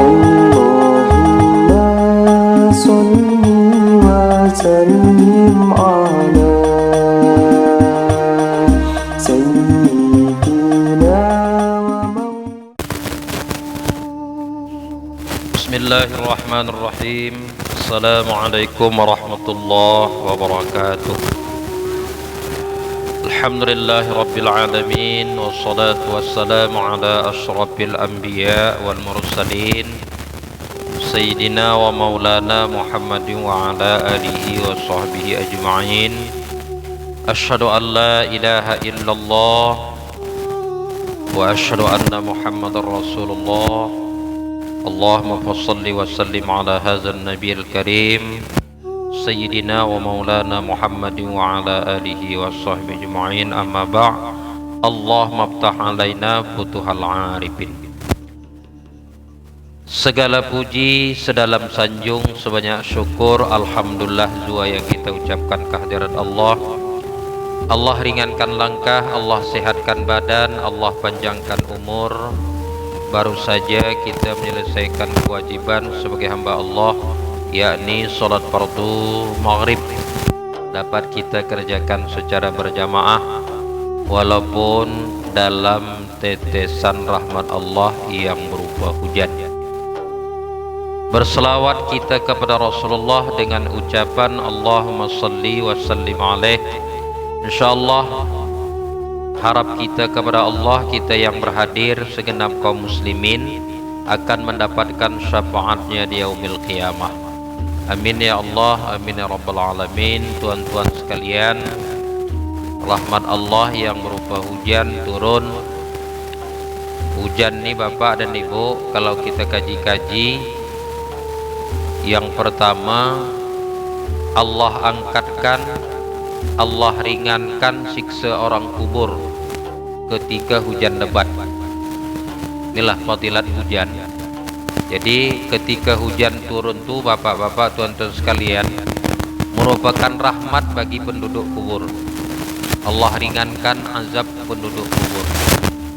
اللهم صل وسلم على سيدنا بسم الله الرحمن الرحيم. السلام عليكم ورحمة الله وبركاته. الحمد لله رب العالمين، والصلاة والسلام على أشرف الأنبياء والمرسلين سيدنا ومولانا محمد وعلى آله وصحبه أجمعين. أشهد أن لا إله إلا الله وأشهد أن محمد رسول الله. اللهم صل وسلم على هذا النبي الكريم سيدنا ومولانا محمد وعلى آله وصحبه أجمعين. أما بعد، اللهم افتح علينا فتوح العارفين. Segala puji, sedalam sanjung, sebanyak syukur, alhamdulillah zua yang kita ucapkan kehadirat Allah. Allah ringankan langkah, Allah sehatkan badan, Allah panjangkan umur. Baru saja kita menyelesaikan kewajiban sebagai hamba Allah, yakni sholat fardu maghrib, dapat kita kerjakan secara berjamaah walaupun dalam tetesan rahmat Allah yang berupa hujan. Berselawat kita kepada Rasulullah dengan ucapan Allahumma salli wa sallim alaih. InsyaAllah harap kita kepada Allah, kita yang berhadir segenap kaum muslimin akan mendapatkan syafaatnya di yaumil qiyamah. Amin ya Allah, amin ya rabbal alamin. Tuan-tuan sekalian, rahmat Allah yang berupa hujan turun. Hujan nih Bapak dan Ibu, kalau kita kaji-kaji, yang pertama Allah angkatkan, Allah ringankan siksa orang kubur ketika hujan lebat. Inilah fadilat hujan. Jadi ketika hujan turun tuh Bapak-bapak, tuan-tuan sekalian, merupakan rahmat bagi penduduk kubur. Allah ringankan azab penduduk kubur.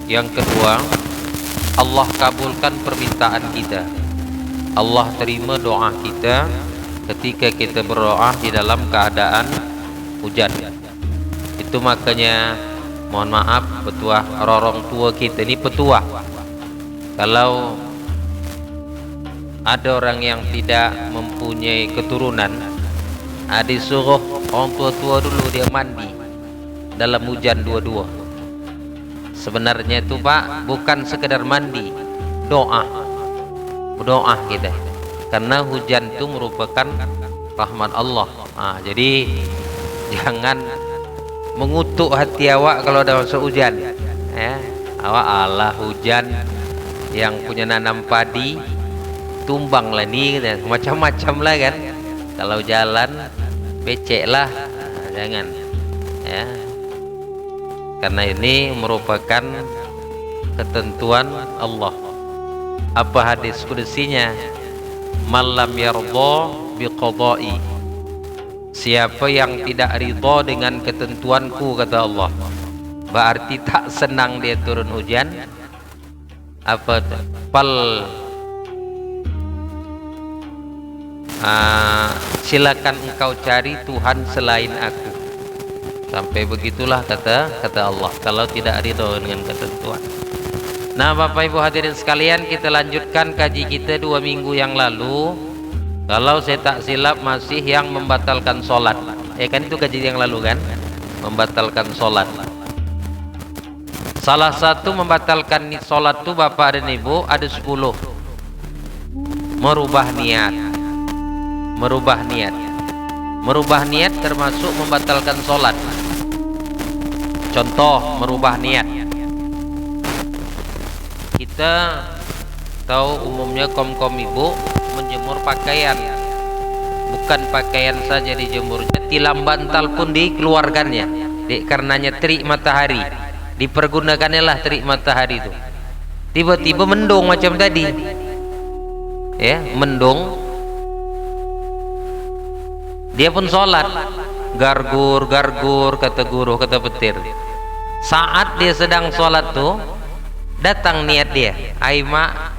Yang kedua, Allah kabulkan permintaan kita. Allah terima doa kita ketika kita berdoa di dalam keadaan hujan. Itu makanya mohon maaf, petuah orang tua kita ini petuah. Kalau ada orang yang tidak mempunyai keturunan, disuruh orang tua-tua dulu dia mandi dalam hujan dua-dua. Sebenarnya itu Pak, bukan sekedar mandi, doa kita, karena hujan itu merupakan rahmat Allah. Jadi jangan mengutuk hati awak kalau ada masuk hujan. Awak Allah hujan yang punya nanam padi tumbang lah nih, macam-macam lah kan. Kalau jalan becek lah, jangan ya. Karena ini merupakan ketentuan Allah. Apa hadis kudusinya? Malam yardha biqada'i. Siapa yang tidak ridha dengan ketentuanku, kata Allah, berarti tak senang dia turun hujan. Apa silakan engkau cari Tuhan selain aku. Sampai begitulah kata Allah, kalau tidak ridha dengan ketentuan. Nah Bapak Ibu hadirin sekalian, kita lanjutkan kaji kita 2 minggu yang lalu. Kalau saya tak silap masih yang membatalkan sholat. Kan itu kaji yang lalu kan, membatalkan sholat. Salah satu membatalkan sholat itu Bapak dan Ibu ada 10. Merubah niat termasuk membatalkan sholat. Contoh merubah niat, kita tahu umumnya kaum ibu menjemur pakaian, bukan pakaian saja dijemurnya, tilam bantal pun dikeluarkannya. Karenanya terik matahari, dipergunakannya lah terik matahari itu. Tiba-tiba mendung macam tadi, mendung, dia pun sholat, gargur kata guru, kata petir. Saat dia sedang sholat tuh datang niat dia, Aima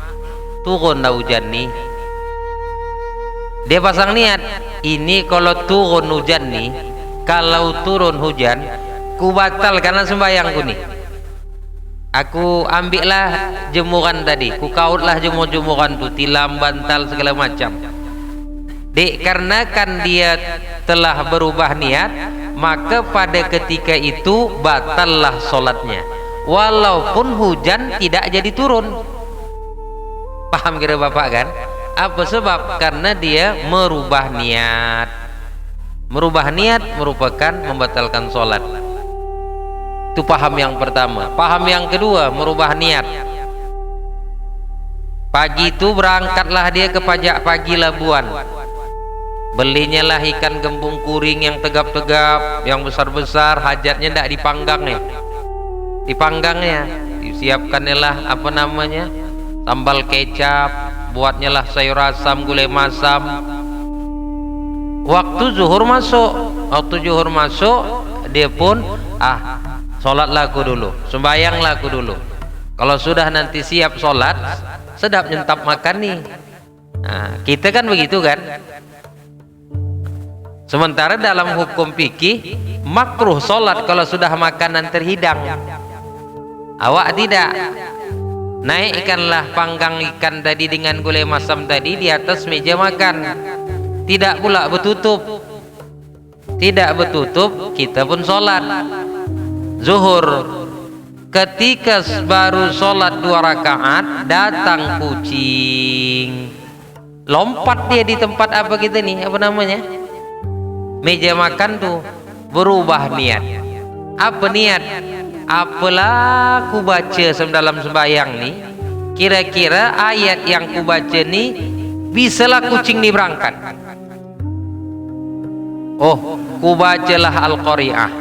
turun dah hujan nih. Dia pasang niat, ini kalau turun hujan nih, kalau turun hujan, ku batalkan sembahyangku nih. Aku ambillah jemuran tadi, ku kautlah jemuran tu, tilam, bantal segala macam. Dek, karena kan dia telah berubah niat, maka pada ketika itu batallah solatnya, walaupun hujan tidak jadi turun. Paham kira bapak kan? Apa sebab? Karena dia merubah niat. Merubah niat merupakan membatalkan solat. Itu paham yang pertama. Paham yang kedua, merubah niat. Pagi itu berangkatlah dia ke Pajak Pagi Labuan. Belinya lah ikan gembung kuring yang tegap-tegap, yang besar-besar, hajatnya tidak dipanggangnya. Dipanggangnya, disiapkannya lah apa namanya, sambal kecap, buatnya lah sayur asam, gulai masam. Waktu zuhur masuk, dia pun solat laku dulu, sembahyang laku dulu. Kalau sudah nanti siap solat, sedap nyentap makan nih. Nah, kita kan begitu kan. Sementara dalam hukum fikih makruh solat kalau sudah makanan terhidang. Awak tidak. Naikkanlah panggang ikan tadi dengan gulai masam tadi di atas meja makan. Tidak pula bertutup. Tidak bertutup, kita pun solat zuhur. Ketika baru solat 2 rakaat, datang kucing. Lompat dia di tempat apa kita nih, apa namanya, meja makan tuh. Berubah niat. Apa niat? Apalah ku baca dalam sembahyang nih, kira-kira ayat yang ku baca nih bisalah kucing nih berangkat. Oh, ku bacalah Al-Qari'ah,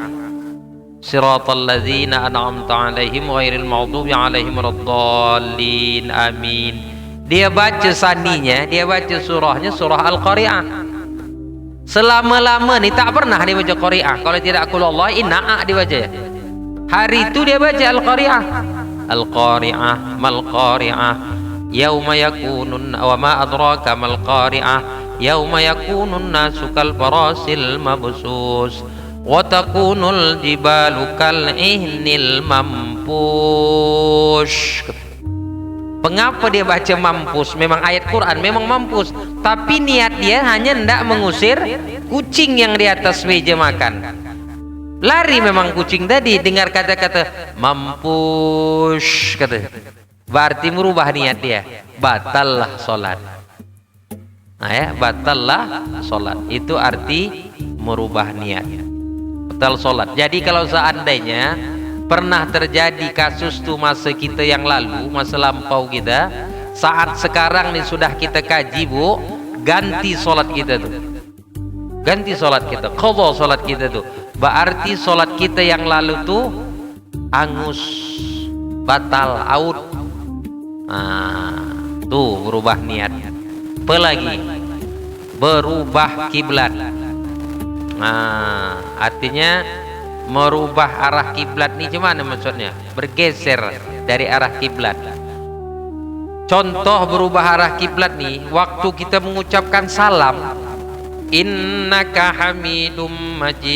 Siratal ladzina an'amta 'alaihim ghairil maghdubi 'alaihim waladdallin, amin. Dia baca saninya, dia baca surahnya, surah Al-Qari'ah. Selama-lama nih tak pernah dia baca Qari'ah kalau tidak qul Allah inna dibaca. Hari itu dia baca Al-Qari'ah. Al-Qari'ah mal qari'ah yauma yakunun wa ma adraka mal qari'ah yauma yakunun nasu kal farasil mabsus wa takunul jibalu kal ihnil mampush. Mengapa dia baca mampus? Memang ayat Quran memang mampus, tapi niat dia hanya hendak mengusir kucing yang di atas meja makan. Lari memang kucing tadi dengar kata-kata mampus, kata. Berarti merubah niat dia. Batallah solat. Nah ya, batallah solat. Itu arti merubah niat. Batal solat. Jadi kalau seandainya pernah terjadi kasus tuh masa kita yang lalu, masa lampau kita, saat sekarang nih sudah kita kaji bu, ganti solat kita tuh. Ganti solat kita, qadha solat kita tuh. Berarti solat kita yang lalu tuh angus, batal, out. Nah, tuh berubah niat. Apa lagi? Berubah kiblat. Nah, artinya merubah arah kiblat nih gimana maksudnya? Bergeser dari arah kiblat. Contoh berubah arah kiblat nih, waktu kita mengucapkan salam, innaka hamidum majid,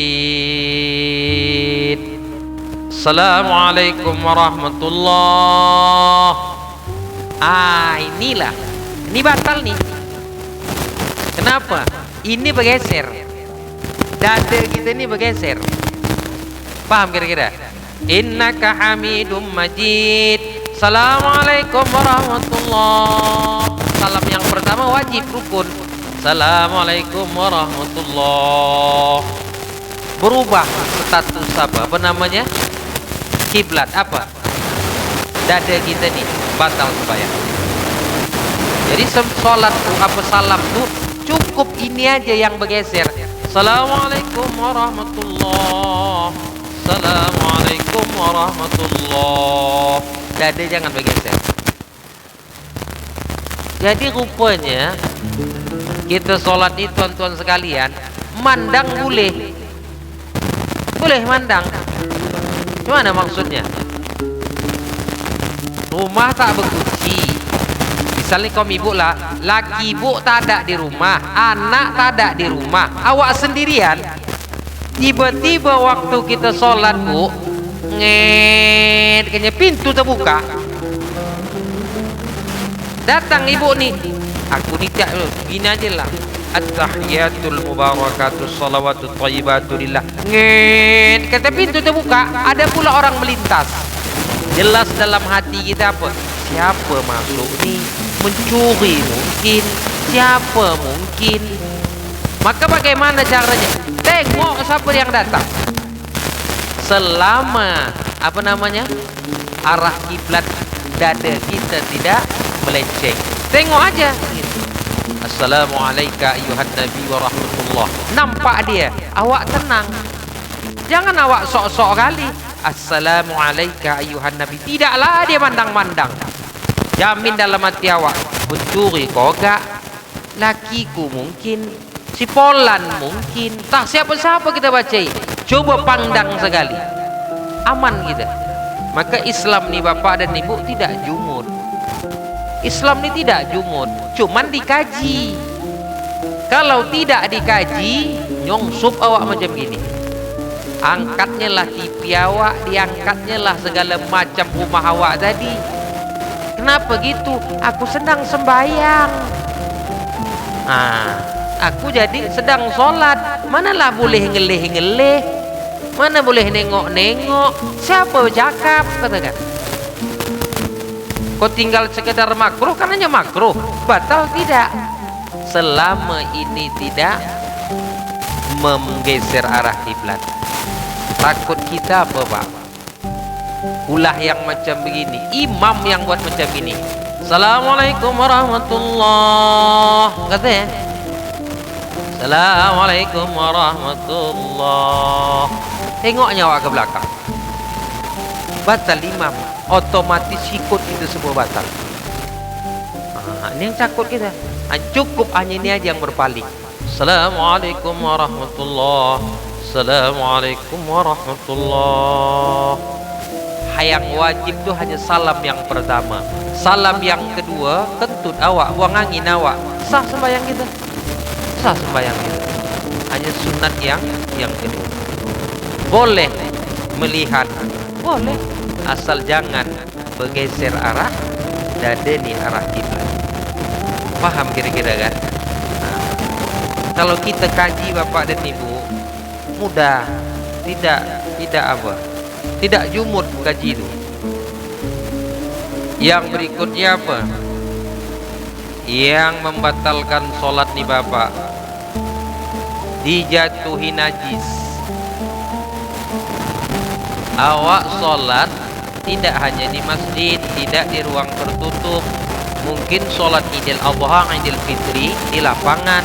assalamualaikum warahmatullah. Inilah, ini batal nih. Kenapa? Ini bergeser, dada kita ini bergeser. Paham kira-kira? Innaka hamidum majid, assalamualaikum warahmatullah. Salam yang pertama wajib rukun, assalamualaikum warahmatullah. Berubah status apa namanya? Kiblat apa? Dada kita nih batal sembahyang. Jadi sholat apa salam tuh cukup ini aja yang bergeser. Assalamualaikum warahmatullah, assalamualaikum warahmatullah. Dada jangan bergeser. Jadi rupanya kita sholat itu tuan-tuan sekalian, mandang boleh mandang. Gimana maksudnya? Rumah tak berkunci, di misalnya kaum ibu lah, laki ibu tak ada di rumah, anak tak ada di rumah, awak sendirian. Tiba-tiba waktu kita sholat bu, kayaknya pintu terbuka. Datang ibu nih, aku nih tak gini aja lah. At-tahiyatul mubarakatus salawatut thayyibatu lillah. Kata pintu terbuka, ada pula orang melintas. Jelas dalam hati kita apa? Siapa masuk ni? Mencuri mungkin. Siapa mungkin? Maka bagaimana caranya? Tengok siapa yang datang. Selama apa namanya? Arah kiblat dada kita tidak melenceng. Tengok aja. Assalamualaikum ayuhan nabi wa rahmatullah. Nampak dia, awak tenang. Jangan awak sok-sok kali. Assalamualaikum ayuhan nabi. Tidaklah dia mandang-mandang. Jamin dalam hati awak, pencuri kogak, lakiku mungkin, si Polan mungkin, tak siapa-siapa kita baca. Coba pandang sekali, aman kita. Maka Islam ni bapak dan ibu tidak jumud. Islam ni tidak jumud, cuman dikaji. Kalau tidak dikaji, nyongsup awak macam gini. Angkatnya lah TV awak, diangkatnya lah segala macam rumah awak tadi. Kenapa gitu? Aku sedang sembahyang. Aku jadi sedang sholat. Manalah boleh ngelih-ngelih, mana boleh nengok-nengok. Siapa bercakap, katakan. Kau tinggal sekedar makruh, kan hanya makruh, batal tidak. Selama ini tidak menggeser arah kiblat. Takut kita apa pak? Ulah yang macam begini, imam yang buat macam ini. Assalamualaikum warahmatullah, kata ya. Assalamualaikum warahmatullah. Tengoknya awak ke belakang. Batal imam, otomatis ikut itu semua batal. Ini yang takut kita. Cukup hanya ini aja yang berpaling. Assalamualaikum warahmatullah. Assalamualaikum warahmatullah. Yang wajib itu hanya salam yang pertama. Salam yang kedua, kentut awak, buang angin awak. Sah sembahyang kita. Sah sembahyang kita. Hanya sunat yang kedua. Boleh melihat, boleh, asal jangan bergeser arah dada ni arah kiblat. Paham kira-kira kan? Kalau kita kaji bapak dan ibu, mudah, tidak apa, tidak jumud kaji itu. Yang berikutnya apa? Yang membatalkan solat nih bapak, dijatuhi najis. Awak solat tidak hanya di masjid, tidak di ruang tertutup. Mungkin solat Idul Adha, Idul Fitri di lapangan,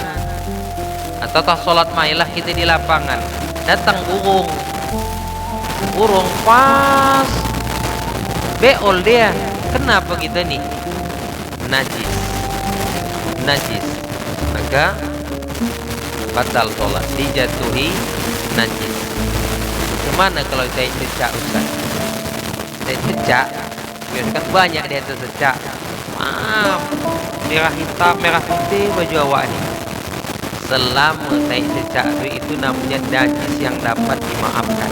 atau tak solat mailah kita di lapangan. Datang burung pas beol dia. Kenapa kita nih? Najis. Maka batal solat, dijatuhi najis. Gimana kalau saya cecak Ustaz? Saya cecak, kan banyak dia tercecak. Maaf, merah hitam, merah putih baju awak ni. Selama saya cecak itu namanya najis yang dapat dimaafkan.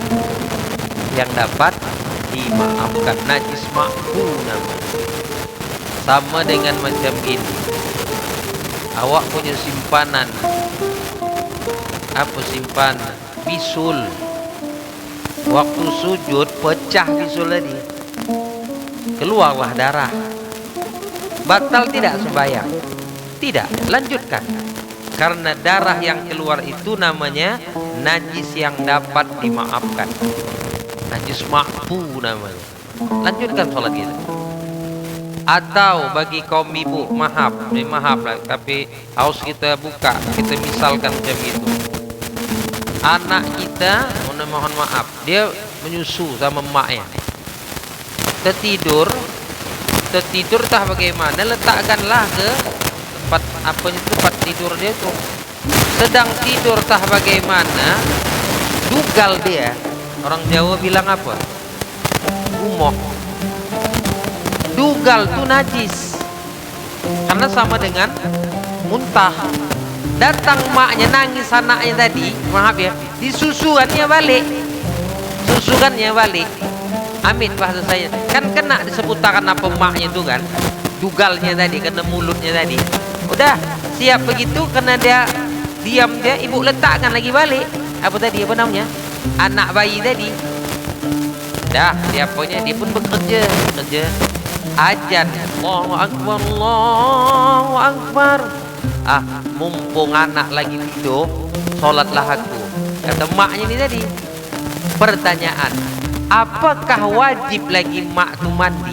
Yang dapat dimaafkan, najis makfu namanya. Sama dengan macam ini. Awak punya simpanan. Apa simpanan? Bisul. Waktu sujud pecah bisul tadi, keluarlah darah. Batal tidak sembahyang? Tidak, lanjutkan. Karena darah yang keluar itu namanya najis yang dapat dimaafkan. Najis makfu namanya. Lanjutkan sholat kita. Atau bagi kaum ibu, maaf lah, tapi harus kita buka, kita misalkan macam itu. Anak kita, mohon maaf, dia menyusu sama emaknya. Tertidur tah bagaimana, letakkanlah ke tempat tidur dia tuh. Sedang tidur tah bagaimana, dugal dia. Orang Jawa bilang apa? Gumoh. Dugal tuh najis. karena sama dengan muntah. Datang maknya nangis anaknya tadi, maaf ya, disusukannya balik, susukannya balik. Amin bahasa saya. Kan kena disebutkan apa maknya itu kan, dugalnya tadi, kena mulutnya tadi. Udah siap begitu, kena dia diam dia, ibu letakkan lagi balik. Apa tadi, apa namanya? Anak bayi tadi. Dah, dia punya, dia pun bekerja. Ajan, Allahu Akbar, Allahu Akbar. Mumpung anak lagi tidur, sholatlah aku. Kata maknya ini tadi. Pertanyaan, apakah wajib lagi mak tu mandi?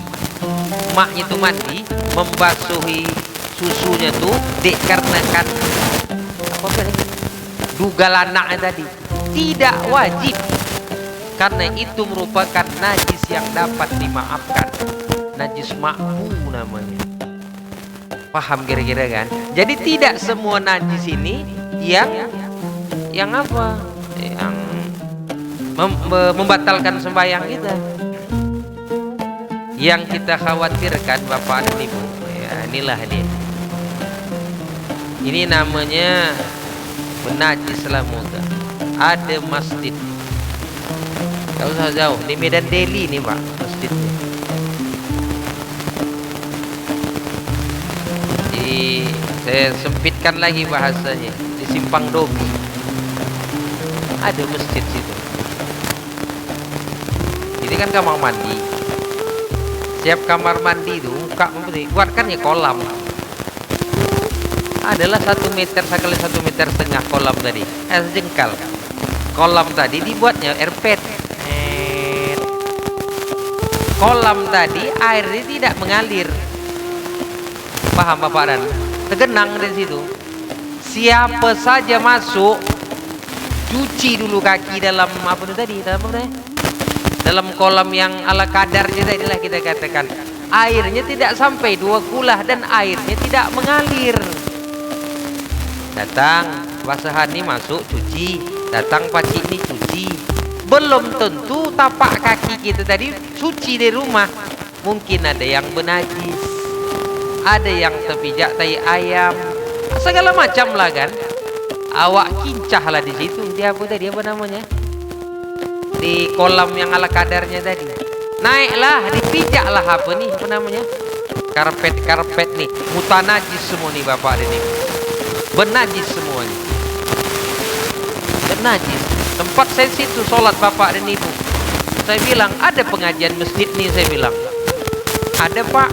Maknya tu mandi, membasuhi susunya tu dikarenakan apa tadi? Dugal anaknya tadi. Tidak wajib, karena itu merupakan najis yang dapat dimaafkan. Najis makfu namanya. Paham kira-kira kan? Jadi tidak semua najis ini yang apa? Yang membatalkan sembahyang kita. Yang kita khawatirkan Bapak dan Ibu, ya inilah dia. Ini namanya menajis lamuka. Ada masjid. Tak usah jauh, di Medan Delhi nih Pak, masjidnya. Saya sempitkan lagi bahasanya, di Simpang Domi ada masjid situ. Ini kan kamar mandi. Siap kamar mandi itu buatkan ya kolam. Adalah 1 meter sekali 1,5 meter kolam tadi, sejengkal. Kolam tadi dibuatnya air pet. Kolam tadi airnya tidak mengalir. Paham Bapak dan? Tergenang dari situ. Siapa saja masuk, cuci dulu kaki dalam apa itu tadi? Dalam kolam yang ala kadarnya tadi lah kita katakan. Airnya tidak sampai 2 kulah dan airnya tidak mengalir. Datang basahan ini masuk cuci, datang pacik ini cuci. Belum tentu tapak kaki kita tadi suci di rumah. Mungkin ada yang benajis, ada yang terpijak tai ayam, segala macam lah kan. Awak kincah lah di situ. Dia apa tadi, apa namanya? Di kolam yang ala kadarnya tadi. Naiklah, dipijaklah apa nih, apa namanya? Karpet nih, mutanajis semua nih Bapak ini. Benajis semua nih. Benajis. Tempat saya situ sholat Bapak dan Ibu. Saya bilang, ada pengajian masjid nih, saya bilang. Ada Pak.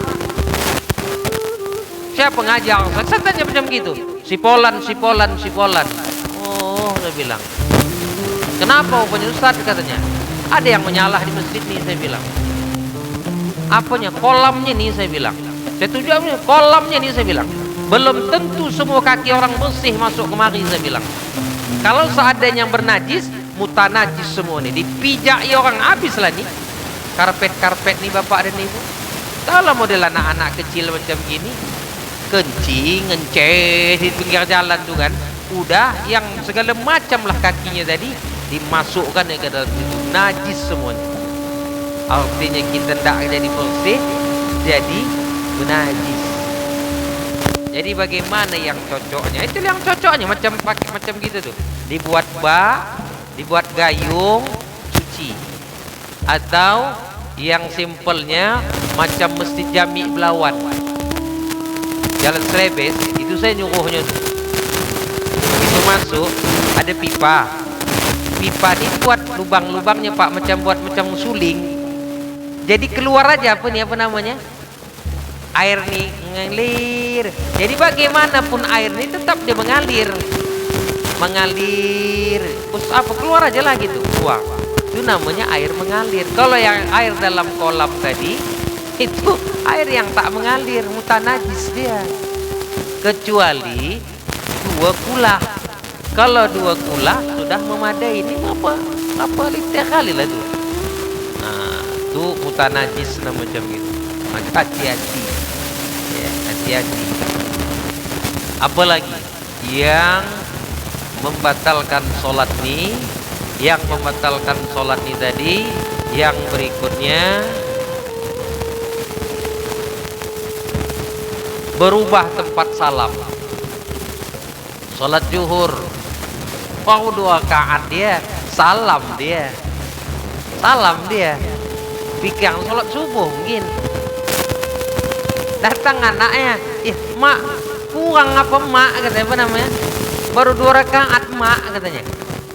Siapa pengajar? Saya tanya macam gitu. Si Polan. Oh, saya bilang. Kenapa rupanya Ustaz katanya? Ada yang menyalah di masjid nih, saya bilang. Apanya? Kolamnya nih, saya bilang. Saya tuju kolamnya nih, saya bilang. Belum tentu semua kaki orang bersih masuk kemari, saya bilang. Kalau seandainya yang bernajis, mutanajis semua nih. Dipijak ya orang habis lah nih. Karpet nih Bapak dan Ibu. Kalau model anak-anak kecil macam gini, kencing, ngenceh di pinggir jalan tuh kan, udah yang segala macam lah kakinya tadi dimasukkan ke dalam situ, najis semuanya. Artinya kita tidak jadi bersih, jadi najis. Jadi bagaimana yang cocoknya? Itu yang cocoknya macam pakai macam gitu tuh. Dibuat bak, dibuat gayung, cuci. Atau yang simpelnya macam Masjid Jami Belawan, Jalan Srebes, itu saya nyuruhnya tuh. Itu masuk, ada pipa. Pipa ini buat lubang-lubangnya Pak, buat macam suling. Jadi keluar aja apa namanya? Air nih mengalir. Jadi bagaimanapun air ini tetap dia mengalir. Terus apa keluar aja lah gitu, keluar. Itu namanya air mengalir. Kalau yang air dalam kolam tadi, itu air yang tak mengalir, mutanajis dia. Kecuali 2 kulah. Kalau 2 kulah sudah memadai. Ini apa liter kali lah tuh. Nah, itu mutanajis namanya macam gitu. Maka hati-hati. Ya, hati-hati. Apalagi yang membatalkan sholat nih, yang membatalkan sholat nih tadi, yang berikutnya berubah tempat salam. Sholat zuhur, mau 2 rakaat dia, salam dia. Pikir sholat subuh mungkin. Datang anaknya, mak, kurang apa mak, katanya, apa namanya, baru 2 rakaat mak, katanya.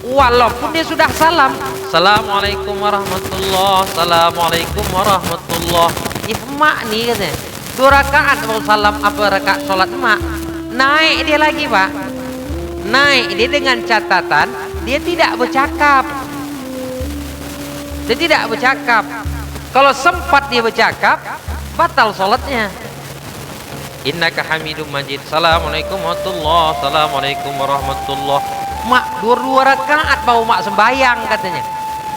Walaupun dia sudah salam, Assalamualaikum warahmatullah, Assalamualaikum warahmatullah. Mak nih, katanya, 2 rakaat baru salam, apa rakaat sholat mak. Naik dia lagi, Pak. Naik dia dengan catatan dia tidak bercakap. Kalau sempat dia bercakap, batal sholatnya. Innaka hamidum majid. Assalamualaikum warahmatullah, Assalamualaikum warahmatullah. Mak, 2 rakaat baru mak sembayang, katanya.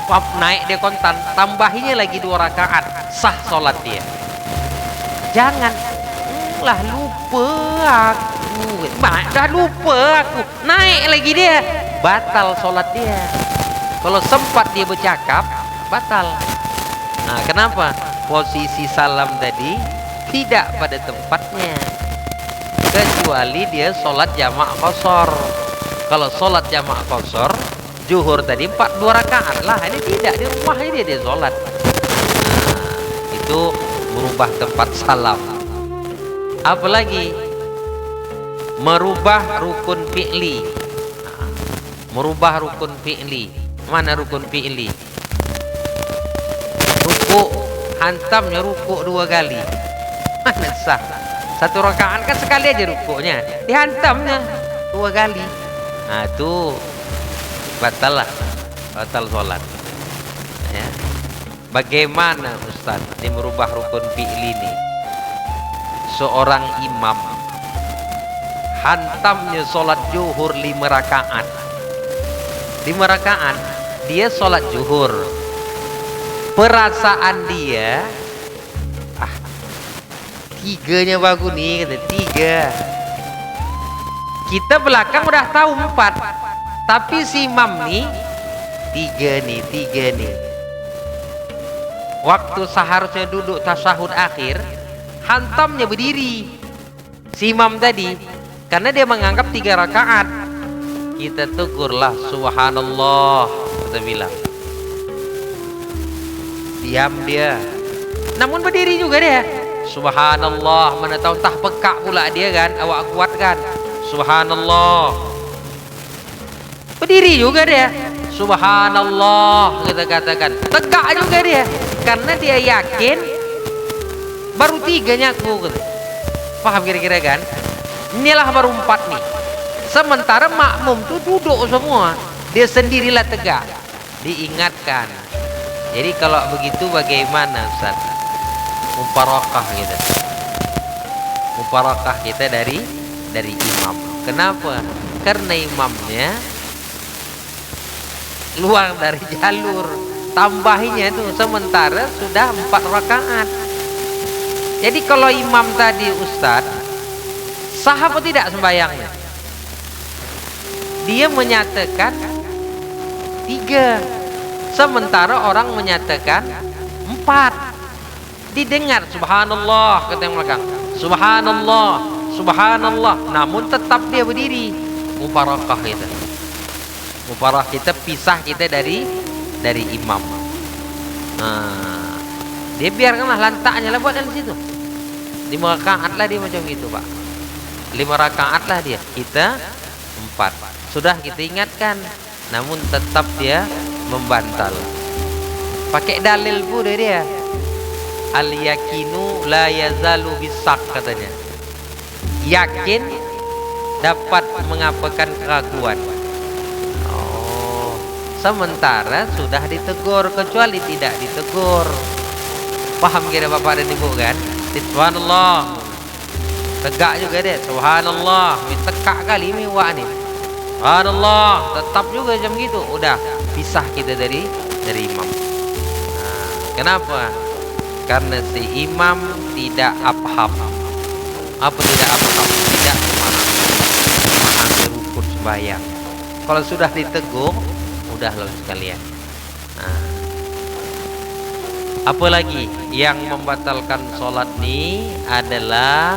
Wap, naik dia kontan, tambahinya lagi 2 rakaat, sah sholat dia. Jangan lah, lupa aku, mak, dah lupa aku, naik lagi dia, batal sholat dia. Kalau sempat dia bercakap, batal. Nah, kenapa? Posisi salam tadi tidak pada tempatnya, kecuali dia sholat jamak qashar. Kalau sholat jamak qashar, zuhur tadi 2 rakaat lah, ini tidak, di rumah ini dia sholat. Nah, itu merubah tempat salam. Apalagi merubah rukun fi'li. Merubah rukun fi'li. Mana rukun fi'li? Rukuk, hantamnya rukuk 2 kali. Mana sah? 1 rakaat kan sekali aja rukuknya, dihantamnya 2 kali. Nah, itu batal sholat. Ya. Bagaimana Ustaz ini merubah rukun fi'li ini? Seorang imam hantamnya sholat zuhur 5 rakaat. 5 rakaat dia sholat zuhur. Perasaan dia, 3-nya bagus nih, kata 3. Kita belakang udah tahu 4, tapi si imam nih 3 nih. Waktu seharusnya duduk tasyahud akhir, hantamnya berdiri si imam tadi, karena dia menganggap 3 rakaat. Kita tegurlah, subhanallah, kita bilang. Diam dia, namun berdiri juga dia. Subhanallah, mana tahu entah pekak pula dia kan, awak kuat kan. Subhanallah, berdiri juga dia. Subhanallah, kita katakan, tegak juga dia, karena dia yakin baru 3-nya aku, gitu. Paham kira-kira kan? Inilah baru 4 nih. Sementara makmum tuh duduk semua, dia sendirilah tegak. Diingatkan. Jadi kalau begitu bagaimana Ustaz? Muparakah kita. Muparakah kita dari imam. Kenapa? Karena imamnya luar dari jalur. Tambahinya itu sementara sudah 4 rakaat. Jadi kalau imam tadi Ustaz, sah apa tidak sembahyangnya? Dia menyatakan 3, sementara orang menyatakan 4. Didengar subhanallah, kata yang belakang, subhanallah, subhanallah, namun tetap dia berdiri. Mubarakah kita. Mubarakah kita, pisah kita dari imam. Nah, dia biarkanlah lantaknya lah buat dari situ. 5 rakaat lah dia macam itu, Pak. 5 rakaat lah dia. Kita 4. Sudah kita ingatkan, namun tetap dia membantal. Pakai dalil pun dia. Al yakinu la yazalu bisak, katanya. Yakin dapat mengapakan keraguan. Oh, sementara sudah ditegur, kecuali tidak ditegur. Paham kira Bapak dan Ibu kan? Subhanallah, tegak juga dia. Subhanallah, tekak kali ini wak nih. Subhanallah, tetap juga jam gitu. Udah pisah kita dari imam. Nah, kenapa? Karena si imam tidak afham. Apa tidak afham? Tidak memahami rukun sembahyang. Kalau sudah ditegur, udah loh sekalian. Nah, apalagi yang membatalkan sholat ini adalah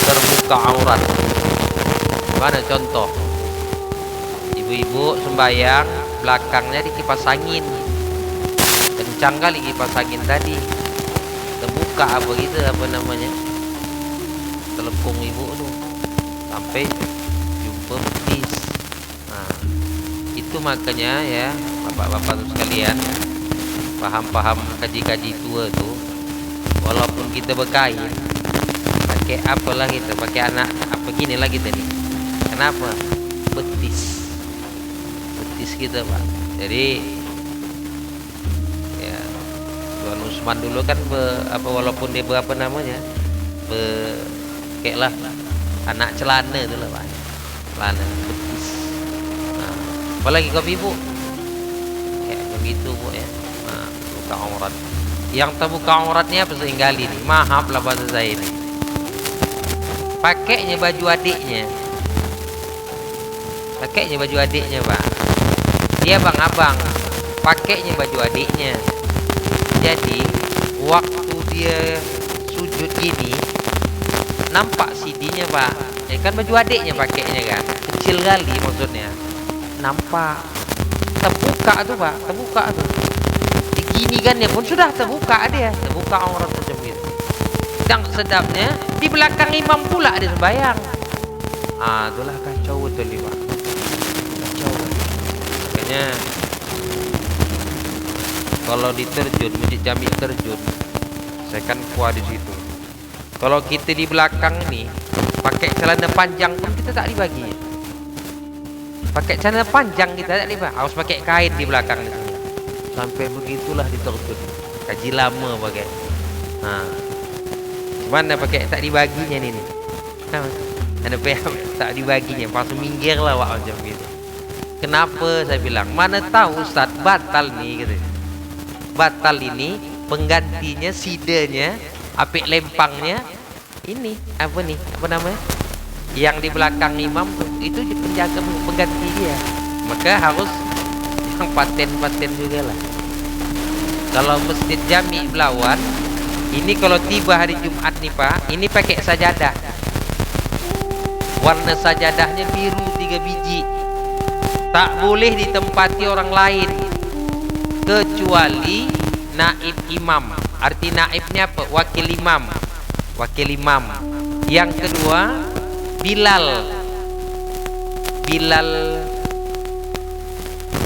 terbuka aurat. Mana contoh? Ibu-ibu sembayang, belakangnya di kipas angin, kencang kali kipas angin tadi, terbuka apa gitu, apa namanya, telekung ibu tuh sampai jumpa betis. Nah, itu makanya ya bapak-bapak tuh sekalian, paham-paham kaji-kaji tua tuh, walaupun kita berkain pakai apalah kita, pakai anak apa gini lagi tadi, kenapa? Betis kita Pak. Jadi ya Tuan Usman dulu kan walaupun dia apa namanya kayak lah anak celana tu lah Pak, celana betis. Nah, apalagi kau ibu kayak begitu Bu ya. Nah, buka aurat. Yang terbuka auratnya apa seinggali nih? Maaf lah bahasa saya ini. Pakainya baju adiknya. Pakainya baju adiknya Pak. Dia abang pakainya baju adiknya. Jadi waktu dia sujud gini nampak CD-nya Pak. Ya kan baju adiknya pakainya kan, kecil kali maksudnya. Nampak terbuka tuh Pak, terbuka tuh. Gini kan ya pun sudah terbuka dia, terbuka aurat macam itu. Yang sedapnya di belakang imam pula dia sembahyang. Ah, itulah kacau betul nih Pak. Kalau diterjun, masjid Jami terjun, saya kan kuat di situ. Kalau kita di belakang nih pakai celana panjang pun kita tak dibagi. Pakai celana panjang kita tak dibagi, harus pakai kain di belakang nih. Sampai begitulah diterjun. Kaji lama pakai. Nah, mana pakai tak dibaginya nih? Ada pihak tak dibaginya, pas minggir lah Wak macam gitu. Kenapa saya bilang? Mana tahu Ustaz batal nih gitu. Batal ini penggantinya sidenya, apik lempangnya ini apa nih? Apa namanya? Yang di belakang imam itu penjaga pengganti dia. Maka harus yang paten-paten juga lah. Kalau Masjid Jami Belawan ini kalau tiba hari Jumat nih Pak, ini pakai sajadah. Warna sajadahnya biru 3 biji. Tak boleh ditempati orang lain kecuali naib imam. Arti naibnya apa? Wakil imam. Wakil imam. Yang kedua Bilal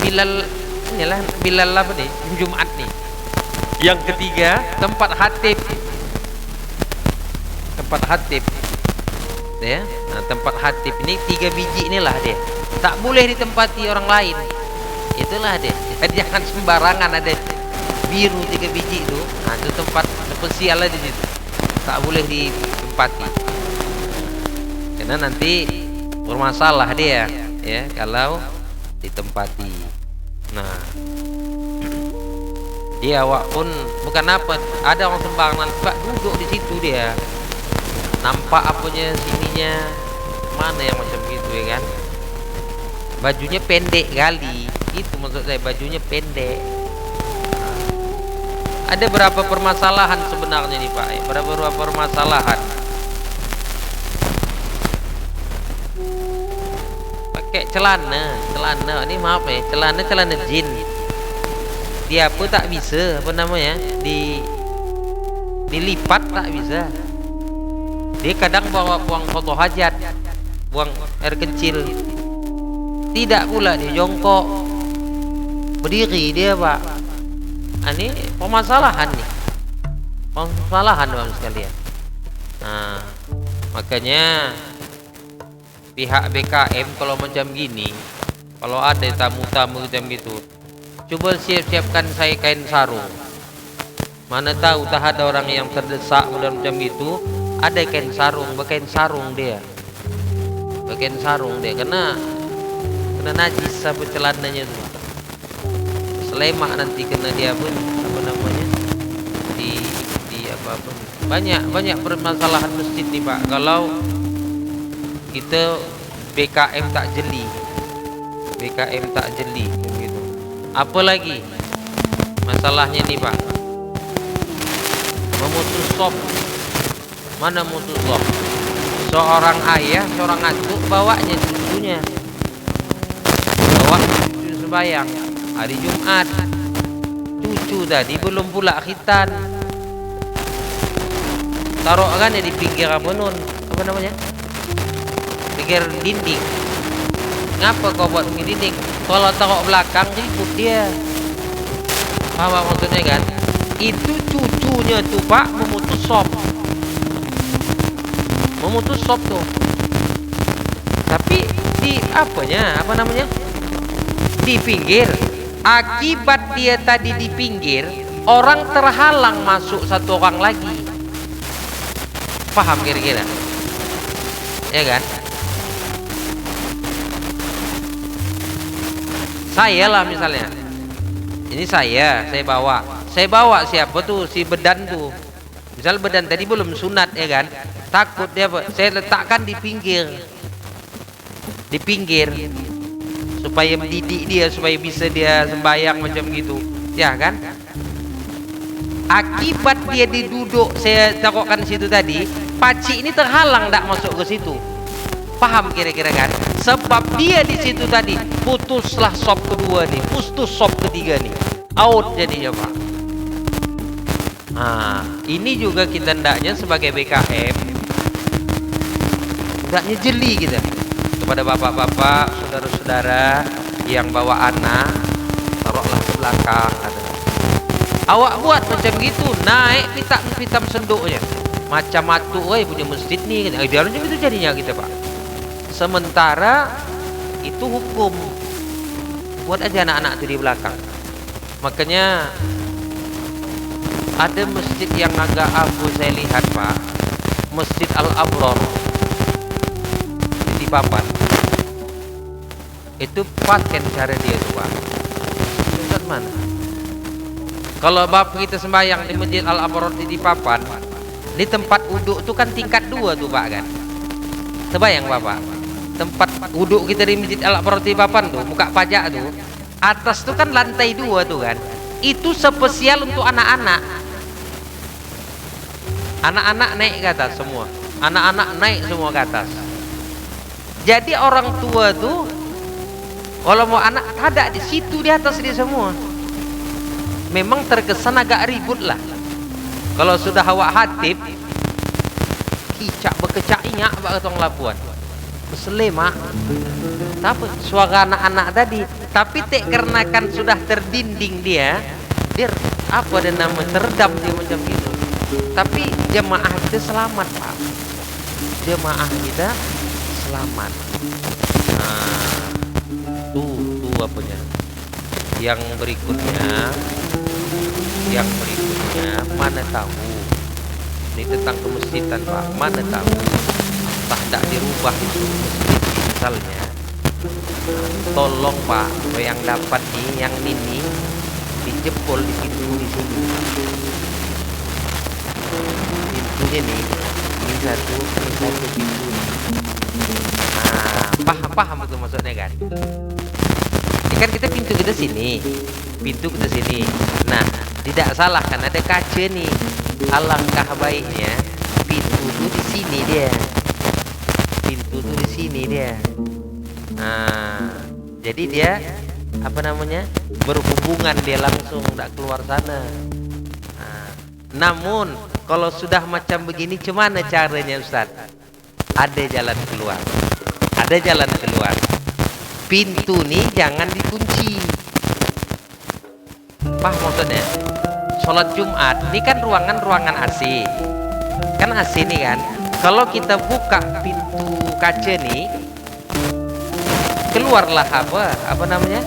inilah Bilal apa nih? Jumat nih. Yang ketiga tempat khatib. Tempat khatib. Ya. Nah, tempat khatib ini 3 biji inilah dia. Tak boleh ditempati orang lain. Itulah dia. Jadi jangan sembarangan ada biru 3 biji itu. Nah, itu tempat spesial di situ. Tak boleh ditempati. Karena nanti bermasalah dia ya kalau ditempati. Nah, dia awak pun bukan apa, ada orang sembarangan Pak duduk di situ dia. Nampak apanya sininya. Mana yang macam gitu ya kan? Bajunya pendek kali, itu maksud saya, bajunya pendek. Ada berapa permasalahan sebenarnya nih Pak? Berapa permasalahan? Pakai celana ini maaf ya, celana jin. Dia pun tak bisa, apa namanya? Dilipat tak bisa. Dia kadang buang foto hajat, buang air kecil. Tidak pula dia jongkok, berdiri dia Pak. Ini permasalahan nih, permasalahan Bapak sekalian. Nah, makanya pihak BKM kalau macam gini, kalau ada tamu-tamu macam gitu, coba siapkan saya kain sarung. Mana tahu tak ada orang yang terdesak macam gitu, ada kain sarung, pakaian sarung dia, kena najis apa celananya tuh, selemak nanti kena dia pun apa namanya di apa banyak permasalahan masjid nih Pak kalau kita BKM tak jeli gitu. Apalagi masalahnya nih Pak, memutus sop Mana mutus sop? Seorang ayah, seorang atuk bawanya cucunya, bawa cucu sembahyang hari Jumat. Cucu tadi belum pula khitan, taruh kan ya di pinggir apa namanya, pinggir dinding. Ngapa kau buat pinggir dinding? Kalau taruh belakang ribut dia. Paham maksudnya kan? Itu cucunya tuh Pak memutus sop tuh. Tapi di apa namanya, di pinggir. Akibat dia tadi di pinggir, orang terhalang masuk satu orang lagi. Paham kira-kira? Ya kan? Saya lah misalnya, ini saya bawa siapa tuh, si Bedan tuh. Misal Bedan tadi belum sunat ya kan, takut dia, saya letakkan di pinggir supaya mendidik dia, supaya bisa dia sembahyang macam gitu ya kan. Akibat dia diduduk saya taruhkan situ tadi, paci ini terhalang tak masuk ke situ. Paham kira-kira kan? Sebab dia di situ tadi, putuslah sop kedua nih, putus sop ketiga nih, out jadinya Pak. Nah, ini juga kita hendaknya sebagai BKM hendaknya jeli kita kepada bapak-bapak, saudara-saudara yang bawa anak, taruhlah ke belakang. Awak buat macam gitu, naik pitam senduknya macam matu, punya masjid nih, biarnya gitu jadinya kita Pak. Sementara itu hukum, buat aja anak-anak itu di belakang. Makanya ada masjid yang agak abu saya lihat Pak, Masjid Al-Abror di Papan. Itu paten cara dia tuh Pak. Ustaz mana? Kalau bapak kita sembahyang di Masjid Al-Abror di Papan, di tempat uduk itu kan tingkat 2 tuh Pak kan. Terbayang Bapak, tempat uduk kita di Masjid Al-Abror di Papan tuh, muka pajak tuh, atas tuh kan lantai 2 tuh kan. Itu spesial untuk anak-anak. Anak-anak naik ke atas semua. Anak-anak naik semua ke atas. Jadi orang tua tuh kalau mau anak ada di situ di atas dia semua. Memang terkesan agak ribut lah. Kalau sudah awak hatib, kicak bekecak inyak bak ketong lapuan. Selema. Tapi suara anak-anak tadi, tapi karena kan sudah terdinding dia apa ada nama teredam dia macam gitu. Tapi jemaah kita selamat Pak, jemaah kita selamat. Nah, tuh apanya. Yang berikutnya mana tahu ini tentang kemesjidan Pak, mana tahu tak tidak dirubah itu masjid misalnya. Nah, tolong Pak, yang dapat nih yang ini dijebol di pintu di sini. Pintunya nih, ini satu pintu. Nah, paham itu maksudnya kan? Ini kan kita pintu kita sini. Nah, tidak salah kan ada kaca nih. Alangkah baiknya pintu tuh di sini dia. Nah, jadi dia apa namanya? Berhubungan dia langsung tidak keluar sana. Nah, namun kalau sudah macam begini gimana caranya Ustaz? Ada jalan keluar. Pintu nih jangan dikunci. Paham maksudnya? Sholat Jumat ini kan ruangan AC. Kan AC nih kan. Kalau kita buka pintu kaca nih, keluarlah apa namanya?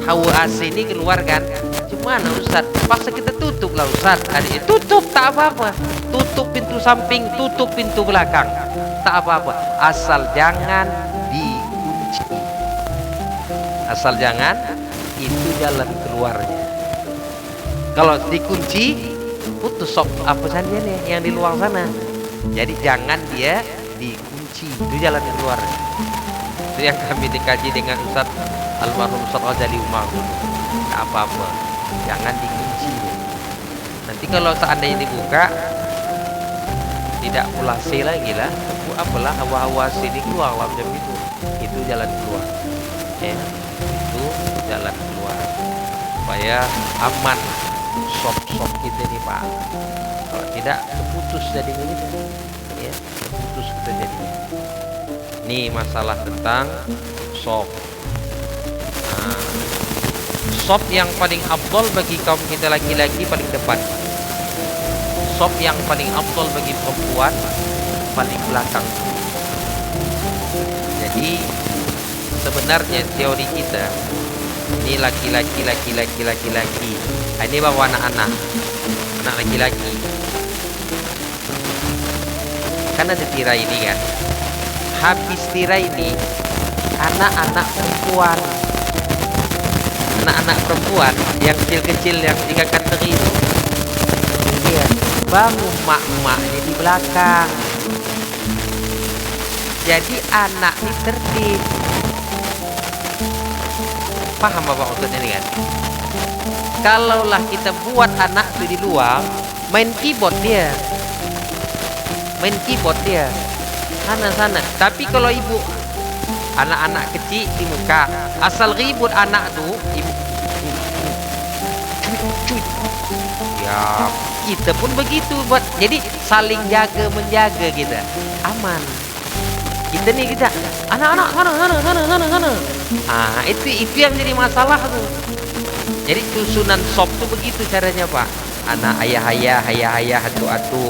Hawa AC ini keluar kan. Gimana Ustaz? Paksa kita tutup lah Ustaz. Tutup tak apa-apa. Tutup pintu samping, tutup pintu belakang. Tak apa-apa. Asal jangan dikunci. Asal jangan itu jalan keluarnya. Kalau dikunci, putus sop apa saja nih yang di luar sana. Jadi jangan dia dikunci, itu jalan keluar. Itu yang kami dikaji dengan Ustaz almarhum Ustaz Ghazali Umar dulu. Nggak apa-apa, jangan dikunci. Nanti kalau seandainya dibuka, tidak pulasi lagi lah, apalah hawa-hawa sini keluar lah macam itu jalan keluar ya, itu jalan keluar supaya aman sop kita nih Pak. Kalau tidak terputus jadinya gitu ya, terputus kita jadinya. Ini masalah tentang sop. Nah, sop yang paling afdol bagi kaum kita laki-laki paling depan. Sop yang paling afdol bagi perempuan paling belakang. Jadi sebenarnya teori kita ini laki-laki. Ini bawa anak laki-laki. Kan ada tirai ini kan. Habis tirai ini anak-anak perempuan. Anak-anak perempuan yang kecil-kecil yang 3 kantong itu. Iya, bangun mak-maknya di belakang. Jadi anak ini tertib. Paham Bapak maksudnya ini kan? Kalaulah kita buat anak itu di luar, main keyboard dia. Sana. Tapi kalau ibu anak-anak kecil di muka, asal ribut anak tuh ibu cuit. Ya, kita pun begitu buat. Jadi saling jaga menjaga kita. Aman. Kita anak-anak sana. Ah, itu yang jadi masalah tuh. Jadi susunan sop tuh begitu caranya Pak. Anak ayah, atu-atu,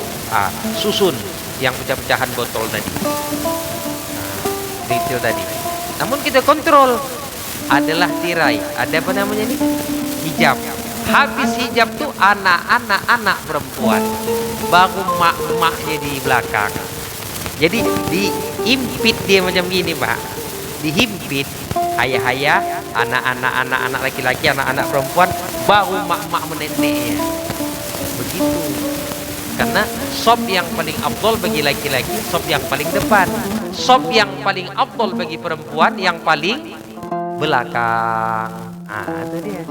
susun yang pecah-pecahan botol tadi. Detail tadi. Namun kita kontrol adalah tirai. Ada apa namanya ini? Hijab. Habis hijab tuh anak perempuan. Baru mak-maknya di belakang. Jadi diimpit dia macam gini Pak. Dihimpit ayah, anak laki-laki, anak perempuan, baru mak meneneknya. Begitu. Karena sop yang paling afdol bagi laki-laki, sop yang paling depan. Sop yang paling afdol bagi perempuan yang paling belakang. Itu dia.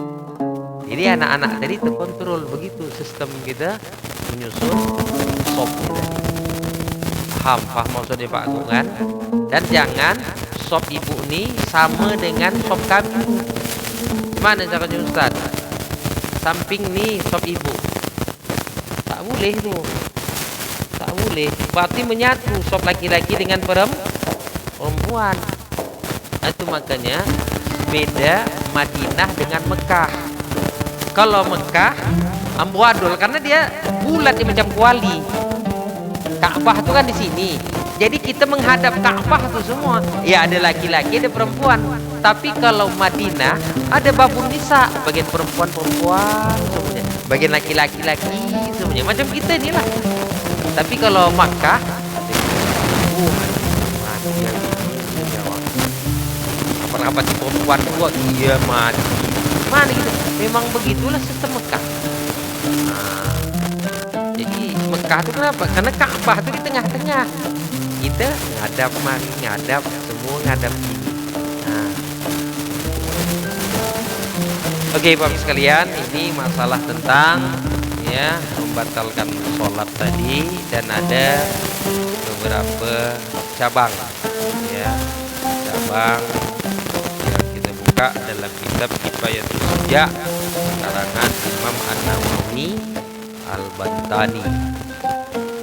Jadi anak-anak tadi terkontrol begitu sistem kita menyusun sop kita. Paham maksudnya Pak Agung kan? Dan jangan sop ibu ini sama dengan sop kami. Gimana caranya Ustaz? Samping nih sop ibu. Tak boleh tuh. Tak boleh. Berarti menyatu sop laki-laki dengan perempuan. Itu makanya beda Madinah dengan Mekah. Kalau Mekah amburadul karena dia bulat macam kuali. Ka'bah itu kan di sini. Jadi kita menghadap Ka'bah itu semua. Ya ada laki-laki, ada perempuan. Tapi kalau Madinah ada babun nisa, bagian perempuan semuanya, bagian laki-laki semuanya. Macam kita inilah. Tapi kalau Makkah, apa si perempuan dua, iya mati. Mana gitu? Memang begitulah sistem Mekah. Jadi Mekah itu kenapa? Karena Ka'bah itu di tengah-tengah. Kita ngadap mari, ngadap semua ngadap sini. Oke, Bapak sekalian, ini masalah tentang ya membatalkan sholat tadi dan ada beberapa cabang ya cabang yang kita buka dalam kitab Kifayatus Sujaa karangan Imam An-Nawawi Al-Bantani.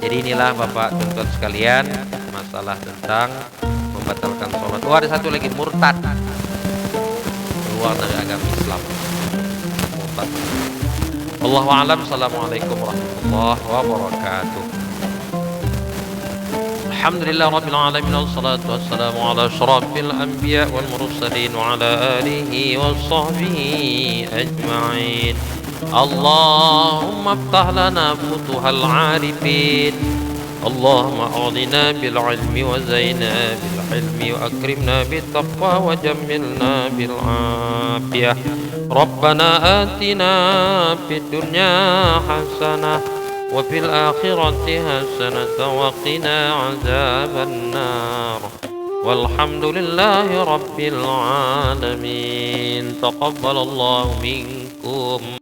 Jadi inilah Bapak tonton sekalian masalah tentang membatalkan sholat. Ada satu lagi, murtad, keluar dari agama Islam, murtad. Wallahu a'lam. Assalamualaikum warahmatullahi wabarakatuh. Alhamdulillah rabbil alamin, wassalatu wassalamu ala asyrafil anbiya wal mursalin wa ala alihi washabbihi ajma'in. Allahumma iftah lana futuhal arifin. Allahumma a'dina bil ilmi wa zaina bil hilmi wa akrimna bit taqwa wa jammilna bil afiyah. Rabbana atina fid dunya hasanah wa fil akhirati hasanah wa qina azaban nar. Walhamdulillahi rabbil alamin. Taqabbalallahu minkum.